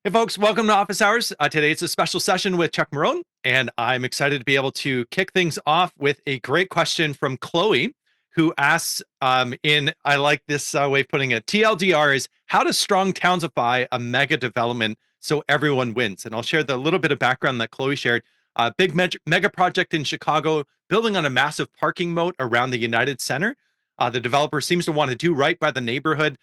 Hey, folks, welcome to Office Hours. Today it's a special session with Chuck Marone, and I'm excited to be able to kick things off with a great question from Chloe, who asks, I like this way of putting it, TLDR is how to Strong Townsify a mega development so everyone wins? And I'll share the little bit of background that Chloe shared. A big mega project in Chicago, building on a massive parking moat around the United Center. The developer seems to want to do right by the neighborhood,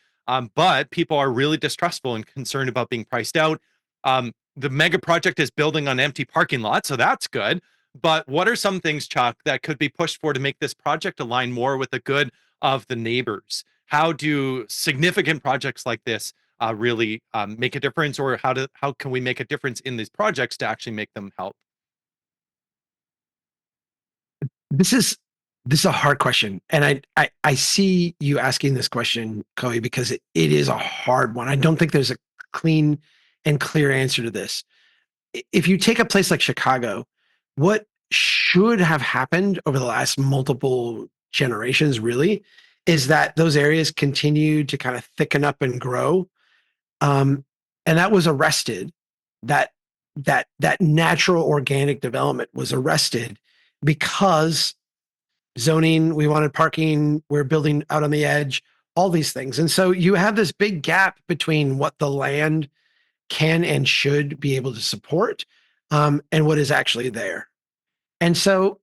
but people are really distrustful and concerned about being priced out. The mega project is building on empty parking lots, so that's good. But what are some things, Chuck, that could be pushed for to make this project align more with the good of the neighbors? How do significant projects like this really make a difference, or how can we make a difference in these projects to actually make them help? This is this is a hard question, and I see you asking this question, Chloe, because it is a hard one. I don't think there's a clean and clear answer to this. If you take a place like Chicago, what should have happened over the last multiple generations, really, is that those areas continued to kind of thicken up and grow, and that was arrested. That that natural organic development was arrested because zoning, we wanted parking, we're building out on the edge, all these things. And so you have this big gap between what the land can and should be able to support, and what is actually there. And so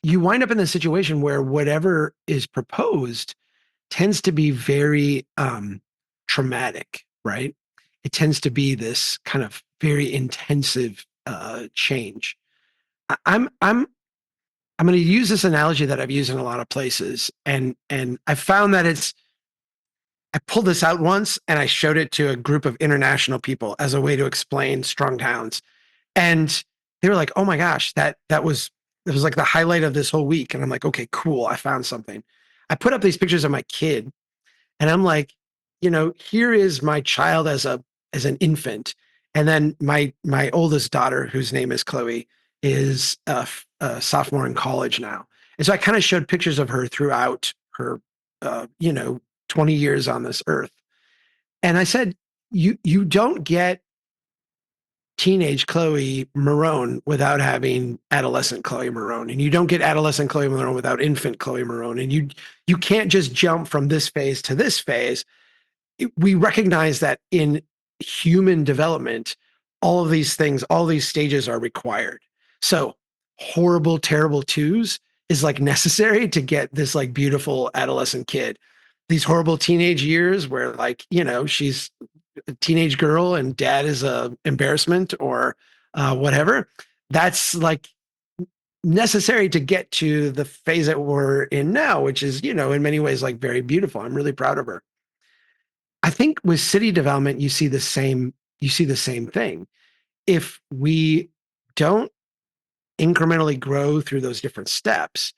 you wind up in the situation where whatever is proposed tends to be very traumatic, right? It tends to be this kind of very intensive change. I'm I'm going to use this analogy that I've used in a lot of places, and I found that I pulled this out once and I showed it to a group of international people as a way to explain strong towns, and they were like, "Oh my gosh, that was it was like the highlight of this whole week." And I'm like, "Okay, cool, I found something." I put up these pictures of my kid, and I'm like, here is my child as an infant, and then my oldest daughter, whose name is Chloe, is a sophomore in college now. And so I kind of showed pictures of her throughout her, uh, you know, 20 years on this earth. And I said, you don't get teenage Chloe Marone without having adolescent Chloe Marone, and you don't get adolescent Chloe Marone without infant Chloe Marone, and you can't just jump from this phase to this phase. We recognize that in human development, all of these things, all these stages are required. So horrible, terrible twos is like necessary to get this like beautiful adolescent kid. These horrible teenage years where like, she's a teenage girl and dad is a embarrassment or whatever. That's like necessary to get to the phase that we're in now, which is, in many ways like very beautiful. I'm really proud of her. I think with city development, you see the same thing. If we don't incrementally grow through those different steps,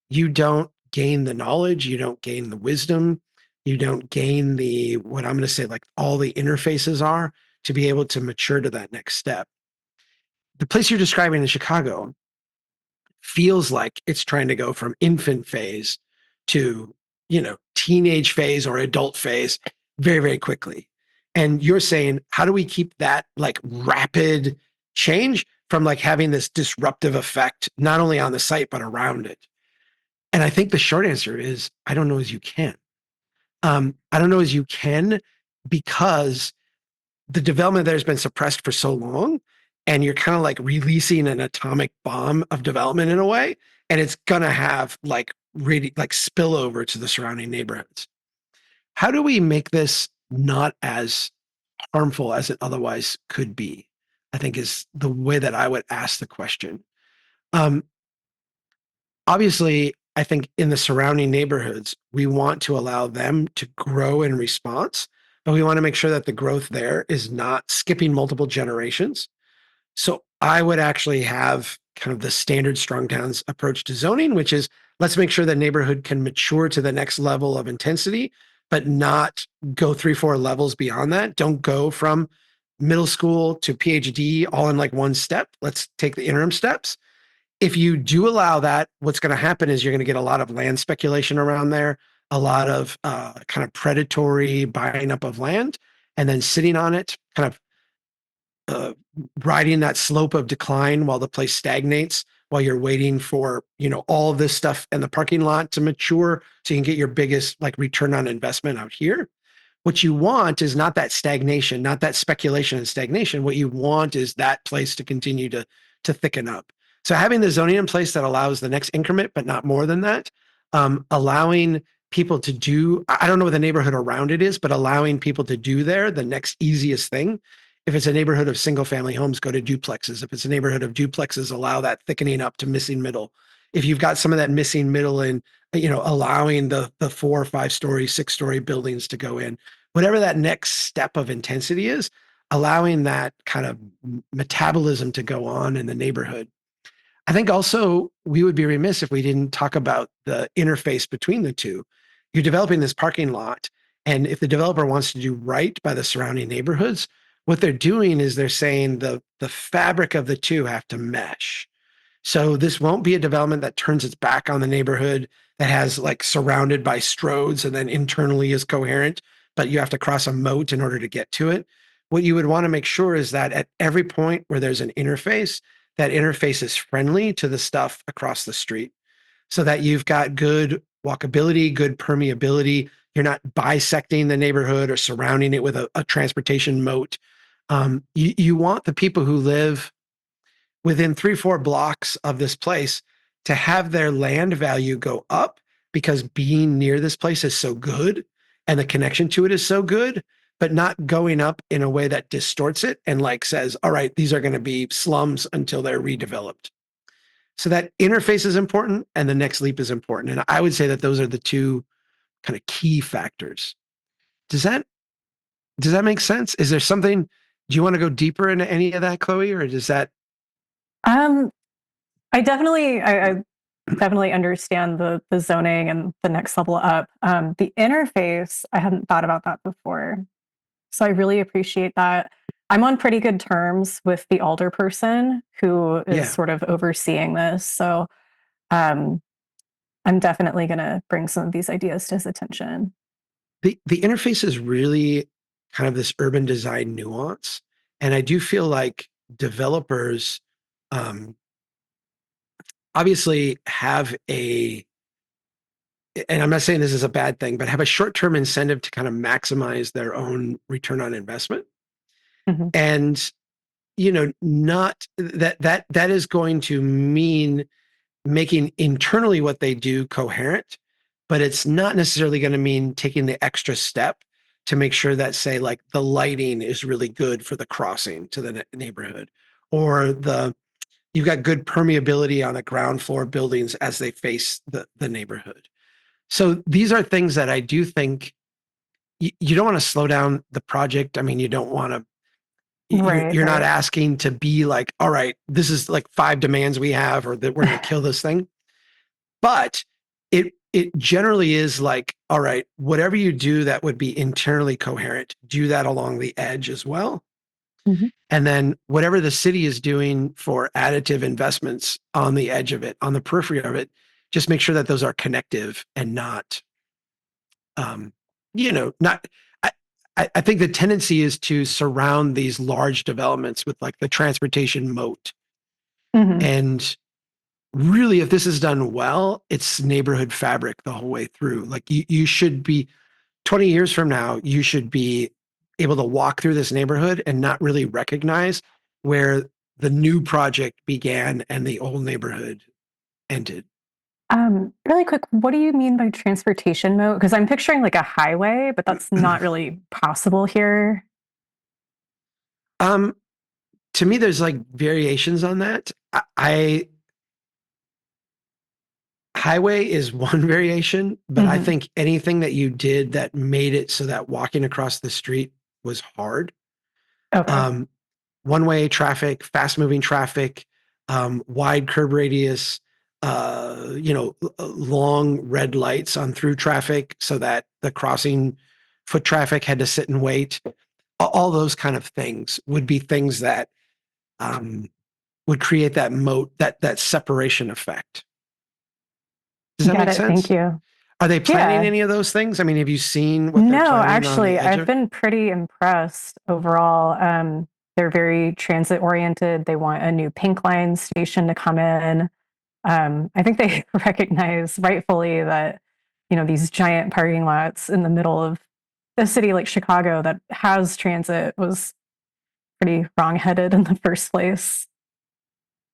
you don't gain the knowledge, you don't gain the wisdom, you don't gain the what I'm going to say like all the interfaces are to be able to mature to that next step. The place you're describing in Chicago feels like it's trying to go from infant phase to, teenage phase or adult phase very, very quickly. And you're saying, how do we keep that like rapid change from like having this disruptive effect, not only on the site, but around it? And I think the short answer is, I don't know as you can. I don't know as you can because the development there has been suppressed for so long, and you're kind of like releasing an atomic bomb of development in a way, and it's gonna have like really like spillover to the surrounding neighborhoods. How do we make this not as harmful as it otherwise could be? I think is the way that I would ask the question. Um, Obviously, I think in the surrounding neighborhoods, we want to allow them to grow in response, but we want to make sure that the growth there is not skipping multiple generations. So I would actually have kind of the standard strong towns approach to zoning, which is let's make sure the neighborhood can mature to the next level of intensity, but not go 3, 4 levels beyond that. Don't go from middle school to PhD all in like one step. Let's take the interim steps. If you do allow that, what's going to happen is you're going to get a lot of land speculation around there, a lot of kind of predatory buying up of land, and then sitting on it, kind of uh, riding that slope of decline while the place stagnates, while you're waiting for, all of this stuff and the parking lot to mature so you can get your biggest like return on investment out here. What you want is not that stagnation, not that speculation and stagnation. What you want is that place to continue to thicken up. So having the zoning in place that allows the next increment, but not more than that, allowing people to do, I don't know what the neighborhood around it is, but allowing people to do there the next easiest thing. If it's a neighborhood of single family homes, go to duplexes. If it's a neighborhood of duplexes, allow that thickening up to missing middle. If you've got some of that missing middle in, allowing the 4 or 5 story, 6 story buildings to go in, whatever that next step of intensity is, allowing that kind of metabolism to go on in the neighborhood. I think also we would be remiss if we didn't talk about the interface between the two. You're developing this parking lot, and if the developer wants to do right by the surrounding neighborhoods, what they're doing is they're saying the fabric of the two have to mesh. So this won't be a development that turns its back on the neighborhood, that has like surrounded by stroads and then internally is coherent, but you have to cross a moat in order to get to it. What you would want to make sure is that at every point where there's an interface, that interface is friendly to the stuff across the street so that you've got good walkability, good permeability. You're not bisecting the neighborhood or surrounding it with a transportation moat. You want the people who live within 3-4 blocks of this place to have their land value go up because being near this place is so good and the connection to it is so good, but not going up in a way that distorts it and like says, all right, these are going to be slums until they're redeveloped. So that interface is important and the next leap is important. And I would say that those are the two kind of key factors. Does that make sense? Is there something, do you want to go deeper into any of that, Chloe, or does that? Um, I definitely understand the zoning and the next level up. The interface, I hadn't thought about that before. So I really appreciate that. I'm on pretty good terms with the alder person who is Yeah. sort of overseeing this. So um, I'm definitely going to bring some of these ideas to his attention. The interface is really kind of this urban design nuance. And I do feel like developers obviously have and I'm not saying this is a bad thing, but have a short-term incentive to kind of maximize their own return on investment. Mhm. And, not that is going to mean making internally what they do coherent, but it's not necessarily going to mean taking the extra step to make sure that, say, like the lighting is really good for the crossing to the neighborhood, or you've got good permeability on the ground floor buildings as they face the neighborhood. So these are things that I do think you don't want to slow down the project. I mean, you don't want to, Right, you're not right. asking to be like, all right, this is like 5 demands we have, or that we're going to kill this thing. But it generally is like, all right, whatever you do that would be internally coherent, do that along the edge as well. Mhm. And then whatever the city is doing for additive investments on the edge of it, on the periphery of it, just make sure that those are connective and not, um, not. I think the tendency is to surround these large developments with like the transportation moat. Mhm. And really, if this is done well, it's neighborhood fabric the whole way through. Like you should be 20 years from now, you should be able to walk through this neighborhood and not really recognize where the new project began and the old neighborhood ended. Really quick, what do you mean by transportation mode? Because I'm picturing like a highway, but that's not really possible here. um, to me, there's like variations on that. I highway is one variation, but I Hmm. think anything that you did that made it so that walking across the street was hard. Okay. Um, One way traffic, fast moving traffic, wide curb radius, long red lights on through traffic so that the crossing foot traffic had to sit and wait. All those kind of things would be things that um, would create that moat, that separation effect. Does that Got make it. Thank sense? you. Are they planning Yeah. any of those things? I mean, have you seen what they're No, planning on the actually, edge I've of? been pretty impressed overall. They're very transit oriented. They want a new Pink Line station to come in. I think they recognize rightfully that, these giant parking lots in the middle of a city like Chicago that has transit was pretty wrong-headed in the first place.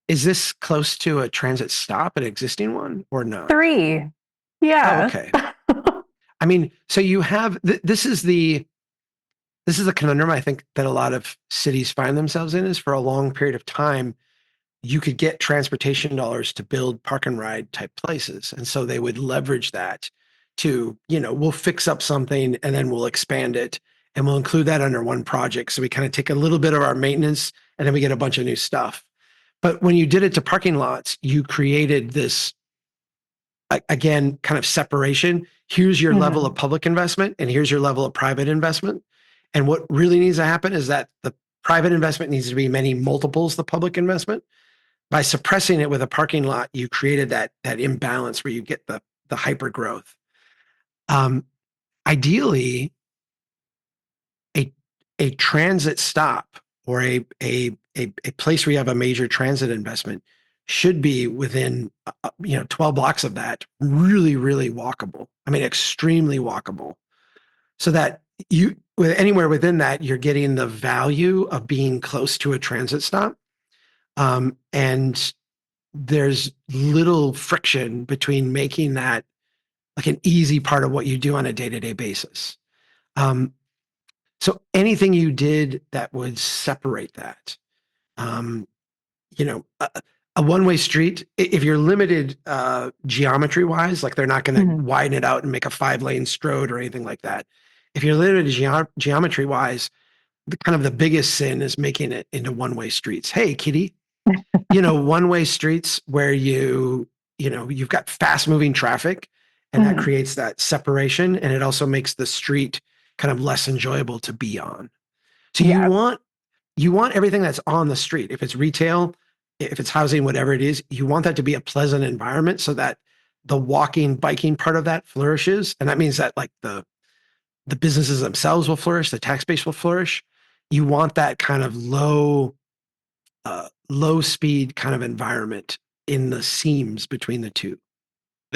Is this close to a transit stop, an existing one, or not? 3. Oh, Yeah. okay. I mean, so you have this is the conundrum I think that a lot of cities find themselves in is for a long period of time, you could get transportation dollars to build park and ride type places. And so they would leverage that to, we'll fix up something and then we'll expand it and we'll include that under one project. So we kind of take a little bit of our maintenance and then we get a bunch of new stuff. But when you did it to parking lots, you created this, again, kind of separation. Here's your level of public investment and here's your level of private investment. And what really needs to happen is that the private investment needs to be many multiples the public investment. By suppressing it with a parking lot, you created that imbalance where you get the hyper growth. Ideally, a transit stop or a place where you have a major transit investment should be within 12 blocks of that, really, really walkable. I mean, extremely walkable, so that you anywhere within that you're getting the value of being close to a transit stop, and there's little friction between making that like an easy part of what you do on a day-to-day basis. So anything you did that would separate that, um, a one-way street, if you're limited geometry-wise, like they're not going to widen it out and make a 5-lane strode or anything like that. If you're limited geometry-wise, the biggest sin is making it into one-way streets. Hey, kitty. One-way streets where you've got fast-moving traffic and that creates that separation, and it also makes the street kind of less enjoyable to be on. So you want everything that's on the street. If it's retail, if it's housing, whatever it is, you want that to be a pleasant environment so that the walking, biking part of that flourishes. And that means that like the businesses themselves will flourish, the tax base will flourish. You want that kind of low speed kind of environment in the seams between the two.